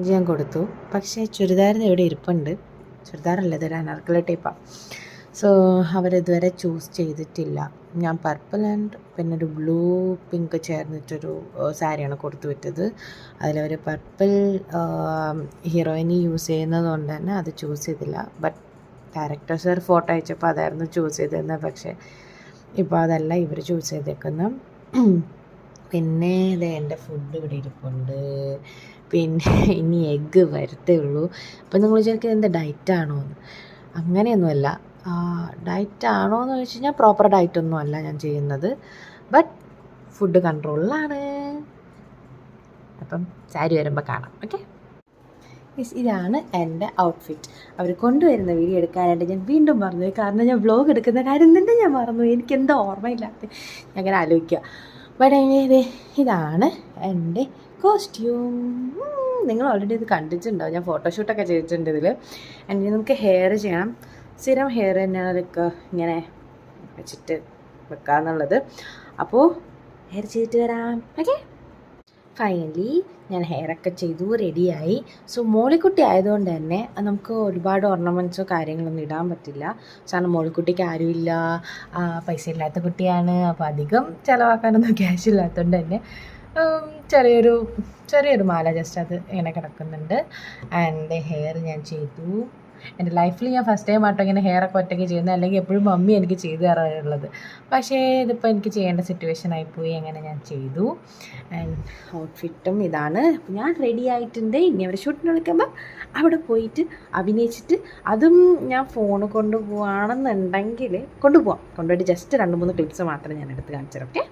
ഞാൻ കൊടുത്തു. പക്ഷേ ചുരിദാറിന് ഇവിടെ ഇരിപ്പുണ്ട്. ചുരിദാറല്ല, ഇതൊരു അനാർക്കലി ടൈപ്പാണ്. സോ അവരിതുവരെ ചൂസ് ചെയ്തിട്ടില്ല. ഞാൻ പർപ്പിൾ ആൻഡ് പിന്നെ ഒരു ബ്ലൂ പിങ്ക് ചേർന്നിട്ടൊരു സാരിയാണ് കൊടുത്തു വിട്ടത്. അതിലവർ പർപ്പിൾ ഹീറോയിനി യൂസ് ചെയ്യുന്നത് കൊണ്ട് തന്നെ അത് ചൂസ് ചെയ്തില്ല. ബട്ട് ഡയറക്ടർ സാർ ഫോട്ടോ അയച്ചപ്പോൾ അതായിരുന്നു ചൂസ് ചെയ്തിരുന്നത്. പക്ഷേ ഇപ്പോൾ അതല്ല ഇവർ ചൂസ് ചെയ്തേക്കുന്നത്. പിന്നെ ഇത് എൻ്റെ ഫുഡ് ഇവിടെ ഇരിപ്പുണ്ട്. പിന്നെ ഇനി എഗ്ഗ് വരത്തേ ഉള്ളൂ. അപ്പം നിങ്ങൾ വിചാരിക്കുന്നത് എന്താ ഡയറ്റാണോ എന്ന്? അങ്ങനെയൊന്നുമല്ല. ഡയറ്റാണോ എന്ന് ചോദിച്ചു കഴിഞ്ഞാൽ പ്രോപ്പർ ഡയറ്റൊന്നും അല്ല ഞാൻ ചെയ്യുന്നത്. ബട്ട് ഫുഡ് കൺട്രോളിലാണ്. അപ്പം സാരി വരുമ്പോൾ കാണാം. ഓക്കെ, ഇതാണ് എൻ്റെ ഔട്ട്ഫിറ്റ്. അവർ കൊണ്ടുവരുന്ന വീഡിയോ എടുക്കാനായിട്ട് ഞാൻ വീണ്ടും പറഞ്ഞു. കാരണം ഞാൻ വ്ലോഗ് എടുക്കുന്ന കാര്യം തന്നെ ഞാൻ മറന്നു. എനിക്കെന്താ ഓർമ്മയില്ലാത്ത ഞാൻ അങ്ങനെ ആലോചിക്കുക. ബട്ട് ഇതാണ് എൻ്റെ കോസ്റ്റ്യൂം. നിങ്ങൾ ഓൾറെഡി ഇത് കണ്ടിട്ടുണ്ടാവും. ഞാൻ ഫോട്ടോഷൂട്ടൊക്കെ ചെയ്തിട്ടുണ്ട് ഇതിൽ. ആൻഡ് നമുക്ക് ഹെയർ ചെയ്യണം. സ്ഥിരം ഹെയർ തന്നെയാണ് അതൊക്കെ ഇങ്ങനെ വെച്ചിട്ട് വെക്കാമെന്നുള്ളത്. അപ്പോൾ ഹെയർ ചെയ്തിട്ട് വരാം. ഓക്കെ, ഫൈനലി ഞാൻ ഹെയറൊക്കെ ചെയ്തു, റെഡിയായി. സോ മോളിക്കുട്ടി ആയതുകൊണ്ട് തന്നെ നമുക്ക് ഒരുപാട് ഓർണമെൻറ്റ്സോ കാര്യങ്ങളൊന്നും ഇടാൻ പറ്റില്ല. കാരണം മോളിക്കുട്ടിക്ക് ആരുമില്ല, പൈസ ഇല്ലാത്ത കുട്ടിയാണ്. അപ്പോൾ അധികം ചിലവാക്കാനൊന്നും ക്യാഷ് ഇല്ലാത്തതുകൊണ്ട് തന്നെ ചെറിയൊരു മാല ജസ്റ്റ് അത് ഇങ്ങനെ കിടക്കുന്നുണ്ട്. ആൻഡ് ഹെയർ ഞാൻ ചെയ്തു. എൻ്റെ ലൈഫിൽ ഞാൻ ഫസ്റ്റ് ടൈം ആട്ടോ ഇങ്ങനെ ഹെയറൊക്കെ ഒറ്റയ്ക്ക് ചെയ്യുന്നത്. അല്ലെങ്കിൽ എപ്പോഴും മമ്മി എനിക്ക് ചെയ്തു തരാറുള്ളത്. പക്ഷേ ഇതിപ്പോൾ എനിക്ക് ചെയ്യേണ്ട സിറ്റുവേഷൻ ആയിപ്പോയി. അങ്ങനെ ഞാൻ ചെയ്തു. ആൻഡ് ഔട്ട്ഫിറ്റും ഇതാണ്. അപ്പോൾ ഞാൻ റെഡി ആയിട്ടുണ്ട്. ഇനി അവർ ഷൂട്ടിന് വിളിക്കുമ്പോൾ അവിടെ പോയിട്ട് അഭിനയിച്ചിട്ട്, അതും ഞാൻ ഫോൺ കൊണ്ടുപോവാണെന്നുണ്ടെങ്കിൽ കൊണ്ടുപോയിട്ട് ജസ്റ്റ് 2-3 ക്ലിപ്സ് മാത്രമേ ഞാൻ എടുത്ത് കാണിച്ചു തരാം. ഓക്കെ.